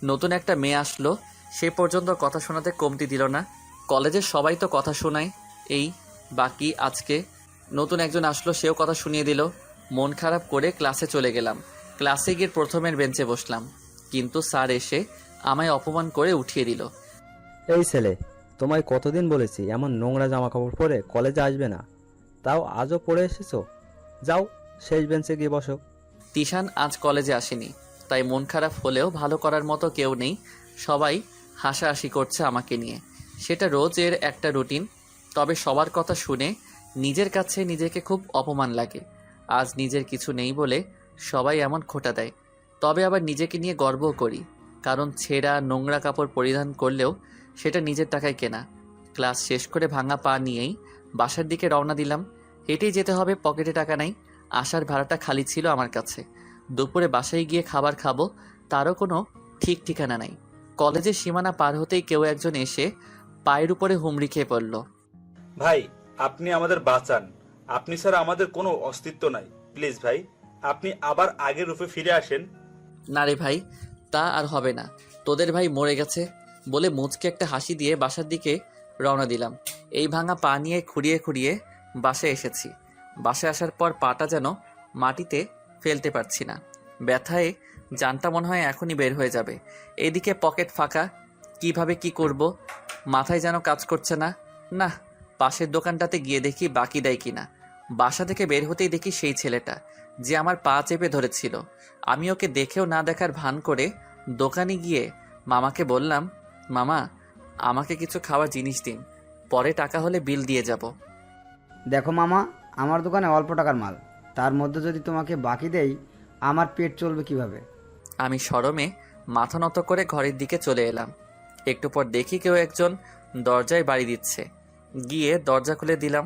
নতুন একটা মেয়ে আসলো, সে পর্যন্ত কথা শোনাতে কমতি দিল না। কলেজের সবাই তো কথা শোনায়, এই বাকি আজকে নতুন একজন আসলো, সেও কথা শুনিয়ে দিল। মন খারাপ করে ক্লাসে চলে গেলাম। ক্লাসে গিয়ে প্রথমের বেঞ্চে বসলাম, কিন্তু স্যার এসে আমায় অপমান করে উঠিয়ে দিল। এই ছেলে, তোমায় কতদিন বলেছি এমন নোংরা জামা কাপড় পরে কলেজে আসবে না, তাও আজও পরে এসেছো। যাও, শেষ বেঞ্চে গিয়ে বসো। তিশান আজ কলেজে আসেনি, তাই মন খারাপ হলেও ভালো করার মতো কেউ নেই। সবাই হাসাহাসি করছে আমাকে নিয়ে, সেটা রোজের একটা রুটিন। তবে সবার কথা শুনে নিজের কাছে নিজেকে খুব অপমান লাগে। আজ নিজের কিছু নেই বলে সবাই এমন খোঁটা দেয়। তবে আবার নিজেকে নিয়ে গর্বও করি, কারণ ছেঁড়া নোংরা কাপড় পরিধান করলেও সেটা নিজের টাকায় কেনা। ক্লাস শেষ করে ভাঙা পা নিয়েই বাসার দিকে রওনা দিলাম। হেঁটেই যেতে হবে, পকেটে টাকা নাই। আসার ভাড়াটা খালি ছিল আমার কাছে। দুপুরে বাসায় গিয়ে খাবার খাবো, তারও কোনো ঠিক ঠিকানা নাই। কলেজের সীমানা পার হতেই কেউ একজন এসে পায়ের উপরে হুমড়ি খেয়ে পড়ল। ভাই, আপনি আমাদের বাঁচান। আপনি ছাড়া আমাদের কোনো অস্তিত্ব নাই। প্লিজ ভাই, আপনি আবার আগের রূপে ফিরে আসেন। না রে ভাই, তা আর হবে না। তোদের ভাই মরে গেছে বলে মুচকে একটা হাসি দিয়ে বাসার দিকে রওনা দিলাম। এই ভাঙা পা নিয়ে খুঁড়িয়ে খুঁড়িয়ে বাসায় এসেছি। বাসায় আসার পর পাটা যেন মাটিতে ফেলতে পারছি না। ব্যথায় জানটা মনে হয় এখনই বের হয়ে যাবে। এদিকে পকেট ফাঁকা, কিভাবে কি করব মাথায় যেন কাজ করছে না। না, পাশের দোকানটাতে গিয়ে দেখি বাকি দেয় কিনা। বাসা থেকে বের হতেই দেখি সেই ছেলেটা যে আমার পা চেপে ধরেছিল। আমি ওকে দেখেও না দেখার ভান করে দোকানে গিয়ে মামাকে বললাম, মামা, আমাকে কিছু খাওয়ার জিনিস দিন, পরে টাকা হলে বিল দিয়ে যাব। দেখো মামা, আমার দোকানে অল্প টাকার মাল, তার মধ্যে যদি তোমাকে বাকি দেই আমার পেট চলবে কিভাবে? আমি শরমে মাথা নত করে ঘরের দিকে চলে এলাম। একটু পর দেখি কেউ একজন দরজায় বাড়ি দিচ্ছে। গিয়ে দরজা খুলে দিলাম।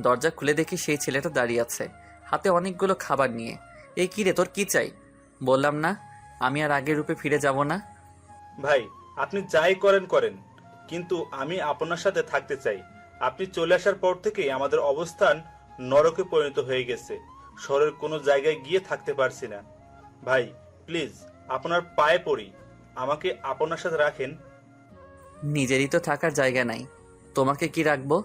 দরজা খুলে দেখি সেই ছেলেটা দাঁড়িয়ে আছে, হাতে অনেকগুলো খাবার নিয়ে। এই কি রে, তোর কি চাই? বললাম না আমি আর আগের রূপে ফিরে যাব না। ভাই, আপনি যাই করেন করেন, কিন্তু আমি আপনার সাথে থাকতে চাই। আপনি চলে আসার পর থেকেই আমাদের অবস্থান নরকে পরিণত হয়ে গেছে। শহরের কোনো জায়গায় গিয়ে থাকতে পারছি না। ভাই প্লিজ, আপনার পায়ে পড়ি, আমাকে আপনার সাথে রাখেন। নিজেরই তো থাকার জায়গা নাই, তোমাকে কি রাখবো?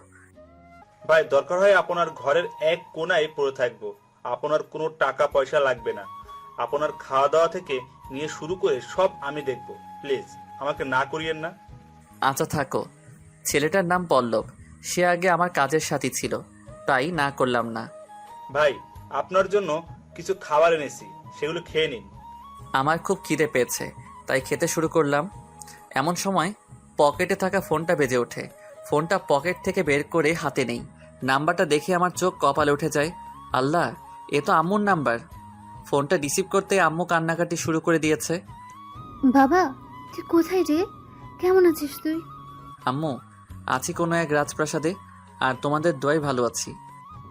ভাই, দরকার হয় আপনার ঘরের এক কোনায় পড়ে থাকবো। আপনার কোনো টাকা পয়সা লাগবে না। আপনার খাওয়া দাওয়া থেকে নিয়ে শুরু করে সব আমি দেখব। প্লিজ আমাকে না করিয়েন না। আচ্ছা থাকো। ছেলেটার নাম পল্লব, সে আগে আমার কাজের সাথী ছিল, তাই না করলাম না। ভাই, আপনার জন্য কিছু খাবার এনেছি, সেগুলো খেয়ে নিন। আমার খুব খিদে পেয়েছে, তাই খেতে শুরু করলাম। এমন সময় পকেটে থাকা ফোনটা বেজে ওঠে। ফোনটা পকেট থেকে বের করে হাতে নেই। নাম্বারটা দেখে আমার চোখ কপালে উঠে যায়। আল্লাহ, এ তো আম্মুর নাম্বার। ফোনটা রিসিভ করতে আম্মু কান্নাকাটি শুরু করে দিয়েছে। বাবা, তুই কোথায় রে? কেমন আছিস তুই? আম্মু, আছি কোনো এক রাজপ্রাসাদে, আর তোমাদের দোয়ায় ভালো আছি।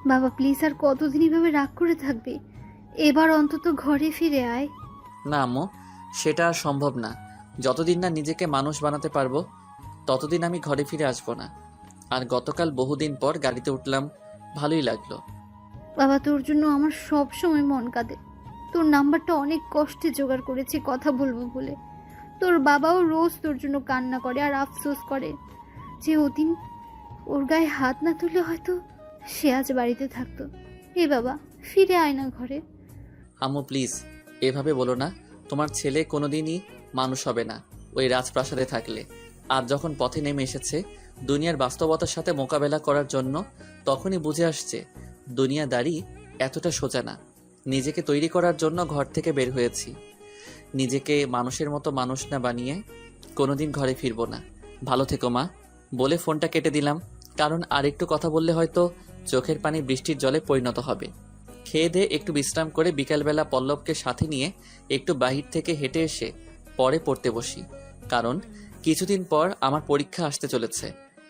বাবা প্লিজ, আর কতদিন এভাবে রাগ করে থাকবি? এবার অন্তত ঘরে ফিরে আয়। না আম্মু, সেটা আর সম্ভব না। যতদিন না নিজেকে মানুষ বানাতে পারবো ততদিন আমি ঘরে ফিরে আসবো না। আর গতকাল বহুদিন পর গাড়িতে উঠলাম, ভালোই লাগলো। বাবা, তোর জন্য আমার সব সময় মন কাঁদে। তোর নাম্বারটা অনেক কষ্টে জোগাড় করেছি কথা বলবো বলে। তোর বাবাও রোজ তোর জন্য কান্না করে আর আফসোস করে যে ওদিন ওর গায়ে হাত না তুলে হয়তো সে আজ বাড়িতে থাকতো। এ বাবা, ফিরে আয় না ঘরে। আম্মু প্লিজ, এভাবে বলো না। তোমার ছেলে কোনোদিনই মানুষ হবে না ওই রাজপ্রাসাদে থাকলে। আজ যখন পথে নেমে এসেছে দুনিয়ার বাস্তবতার সাথে মোকাবেলা করার জন্য, তখনই বুঝে আসছে দুনিয়াদারি এতটা সোজা না। নিজেকে তৈরি করার জন্য ঘর থেকে বের হয়েছি। নিজেকে মানুষের মতো মানুষ না বানিয়ে কোনোদিন ঘরে ফিরবো না। ভালো থেকো মা, বলে ফোনটা কেটে দিলাম। কারণ আর একটু কথা বললে হয়তো চোখের পানি বৃষ্টির জলে পরিণত হবে। খেয়ে দিয়ে একটু বিশ্রাম করে বিকালবেলা পল্লবকে সাথে নিয়ে একটু বাহির থেকে হেঁটে এসে পরে পড়তে বসি। কারণ কিছুদিন পর আমার পরীক্ষা আসতে চলেছে।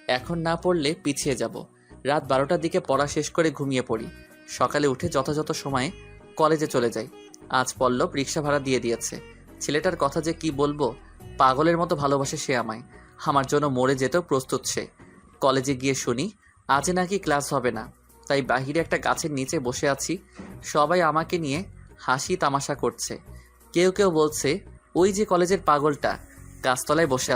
এখন না পড়লে পিছিয়ে যাব। রাত 12টার দিকে পড়া শেষ করে ঘুমিয়ে পড়ি। সকালে উঠে যথাযথ সময়ে কলেজে চলে যাই। আজ পল্লব রিক্সা ভাড়া দিয়ে দিয়েছে। ছেলেটার কথা যে কি বলবো, পাগলের মতো ভালোবাসে সে আমায়। আমার জন্য মরে যেতেও প্রস্তুত সে। কলেজে গিয়ে শুনি আজ নাকি ক্লাস হবে না, তাই বাহিরে একটা গাছের নিচে বসে আছি। সবাই আমাকে নিয়ে হাসি তামাশা করছে। কেউ কেউ বলছে ওই যে কলেজের পাগলটা গাছতলায় বসে